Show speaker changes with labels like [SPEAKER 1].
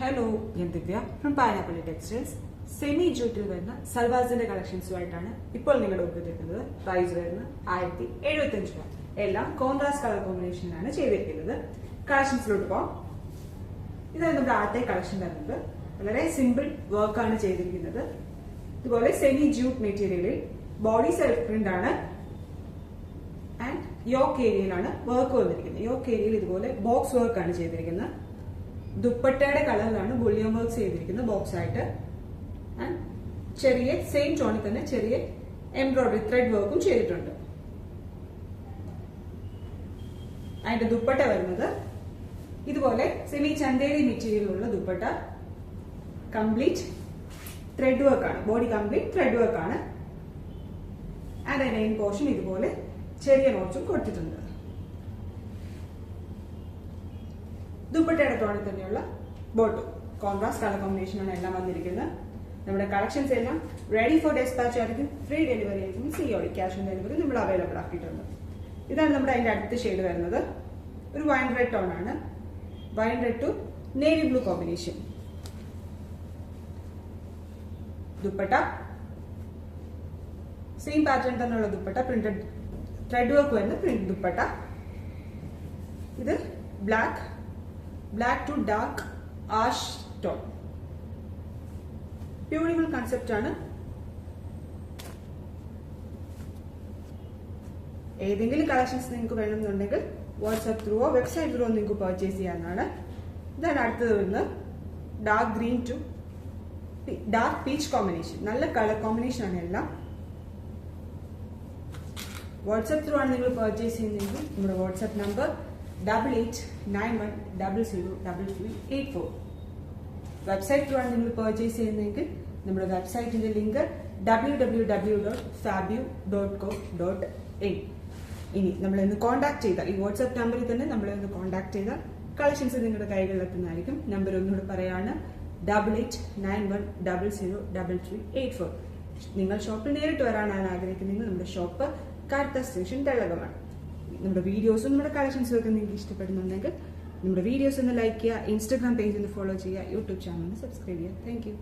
[SPEAKER 1] Hello, ഞാൻ ദിവ്യ from pineapple textiles. Semi ജൂട്ടിൽ വരുന്ന സൽവാസിന്റെ കളക്ഷൻസുമായിട്ടാണ് ഇപ്പോൾ നിങ്ങളുടെ മുമ്പിൽ എത്തുന്നത്. പ്രൈസ് വരുന്നത് 1075 രൂപ. എല്ലാം കോൺട്രാസ്റ്റ് കളർ കോമ്പിനേഷനിലാണ് ചെയ്തിരിക്കുന്നത്. കളക്ഷൻസിലോട്ട് പോകാം. ഇതാണ് നമ്മുടെ ആദ്യത്തെ കളക്ഷൻ വരുന്നത്. വളരെ സിമ്പിൾ വർക്കാണ് ചെയ്തിരിക്കുന്നത്. ഇതുപോലെ സെമി ജൂട്ട് മെറ്റീരിയലിൽ ബോഡി സെൽഫ് പ്രിന്റ് ആണ് ആൻഡ് യോക്ക് ഏരിയയിലാണ് വർക്ക് വന്നിരിക്കുന്നത്. യോക്ക് ഏരിയയിൽ ഇതുപോലെ ബോക്സ് വർക്ക് ആണ് ചെയ്തിരിക്കുന്നത്. ദുപ്പട്ടയുടെ കളറിലാണ് ബുള്ളിയൻ വർക്ക്സ് ചെയ്തിരിക്കുന്നത് ബോക്സ് ആയിട്ട്. ആൻഡ് ചെറിയ സെയിം ടോണിൽ തന്നെ ചെറിയ എംബ്രോയിഡറി ത്രെഡ് വർക്കും ചെയ്തിട്ടുണ്ട്. അതിന്റെ ദുപ്പട്ട വരുന്നത് ഇതുപോലെ സെമി ചന്തേരി മെറ്റീരിയലുള്ള ദുപ്പട്ട. കംപ്ലീറ്റ് ത്രെഡ് വർക്കാണ്, ബോഡി കംപ്ലീറ്റ് ത്രെഡ് വർക്കാണ്. ആൻഡ് മെയിൻ പോർഷൻ ഇതുപോലെ ചെറിയ നോട്ട്സും കൊടുത്തിട്ടുണ്ട്. ദുപ്പട്ടയുടെ ടോണിൽ തന്നെയുള്ള ബോട്ടും കോൺട്രാസ്റ്റ് കളർ കോമ്പിനേഷൻ ആണ് എല്ലാം വന്നിരിക്കുന്നത്. നമ്മുടെ കളക്ഷൻസ് എല്ലാം റെഡി ഫോർ ഡെസ്പാച്ച് ആയിരിക്കും. ഫ്രീ ഡെലിവറി ആയിരിക്കും. COD ക്യാഷ് ഓൺ ഡെലിവറി നമ്മൾ അവൈലബിൾ ആക്കിയിട്ടുണ്ട്. ഇതാണ് നമ്മുടെ അതിന്റെ അടുത്ത ഷെയ്ഡ് വരുന്നത്. ഒരു വൈൻ റെഡ് ടോൺ ആണ്. Wine red to navy blue combination. Dupatta same pattern തന്നെയുള്ള ദുപ്പട്ട, പ്രിന്റഡ് ത്രെഡ് വർക്ക് വരുന്ന പ്രിന്റ് ദുപ്പട്ട. ഇത് black to dark ash tone. Beautiful concept ആണ്. ഏതെങ്കിലും കളക്ഷൻസ് നിങ്ങൾക്ക് വേണമെന്നുണ്ടെങ്കിൽ വാട്സ്ആപ്പ് ത്രൂവോ വെബ്സൈറ്റ് ത്രൂവോ നിങ്ങൾക്ക് പർച്ചേസ് ചെയ്യാവുന്നതാണ്. ഇതാണ് അടുത്തത് വരുന്നത്. Dark green to dark peach combination. നല്ല കളർ കോമ്പിനേഷൻ ആണ് എല്ലാം. വാട്സ്ആപ്പ് ത്രൂ ആണ് നിങ്ങൾ പർച്ചേസ് ചെയ്യുന്നതെങ്കിൽ നമ്മുടെ വാട്സ്ആപ്പ് നമ്പർ 8891003384. വെബ്സൈറ്റ് ത്രൂ ആണ് നിങ്ങൾ പർച്ചേസ് ചെയ്യുന്നതെങ്കിൽ നമ്മുടെ വെബ്സൈറ്റിന്റെ ലിങ്ക് www.fabio.co.in. ഇനി നമ്മളൊന്ന് കോൺടാക്ട് ചെയ്താൽ, ഈ വാട്സ്ആപ്പ് നമ്പറിൽ തന്നെ നമ്മളൊന്ന് കോൺടാക്ട് ചെയ്താൽ കളക്ഷൻസ് നിങ്ങളുടെ കൈകളിലെത്തുന്നതായിരിക്കും. നമ്പർ ഒന്നുകൂടെ പറയാണ് 8891003384. നിങ്ങൾ ഷോപ്പിൽ നേരിട്ട് വരാനാണ് ആഗ്രഹിക്കുന്നതെങ്കിൽ നമ്മുടെ ഷോപ്പ് കാർത്ത സ്റ്റേഷൻ തെള്ളകമാണ്. നമ്മുടെ വീഡിയോസും നമ്മുടെ കളക്ഷൻസും ഒക്കെ നിങ്ങൾക്ക് ഇഷ്ടപ്പെടുന്നുണ്ടെങ്കിൽ നമ്മുടെ വീഡിയോസ് ഒന്ന് ലൈക്ക് ചെയ്യുക, ഇൻസ്റ്റാഗ്രാം പേജ് ഒന്ന് ഫോളോ ചെയ്യുക, യൂട്യൂബ് ചാനൽ ഒന്ന് സബ്സ്ക്രൈബ് ചെയ്യുക. Thank you.